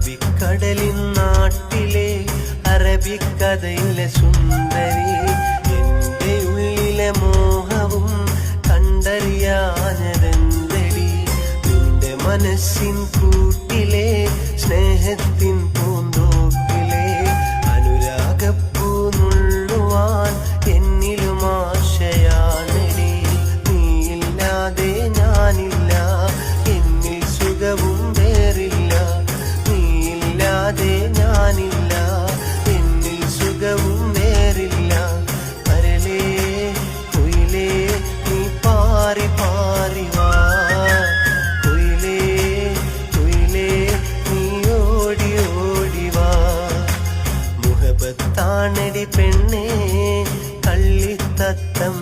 അറബിക്കടലിൻ നാട്ടിലെ അറബിക്കഥയിലെ സുന്ദരി എന്റെ ഉള്ളിലെ മോഹവും കണ്ടറിയാഞ്ഞതെന്തടി നിന്റെ മനസ്സിൻ കൂട്ടിലെ സ്നേഹത്തിൻ പൂന്തോപ്പിലെ അനുരാഗപ്പൂ നുള്ളുവാൻ എന്നിലും ആശയാണടി നീയില്ലാതെ ഞാനില്ല എന്നിൽ സുഖവും വേറില്ല നീയില്ലാതെ ഞാനില്ല എന്നിൽ സുഖവും വേറില്ല കരളേ കുയിലേ നീ പാറി പാറി വാ കുയിലേ കുയിലേ നീ ഓടി ഓടി വാ മുഹബത്താണടി പെണ്ണേ കള്ളിത്തത്തം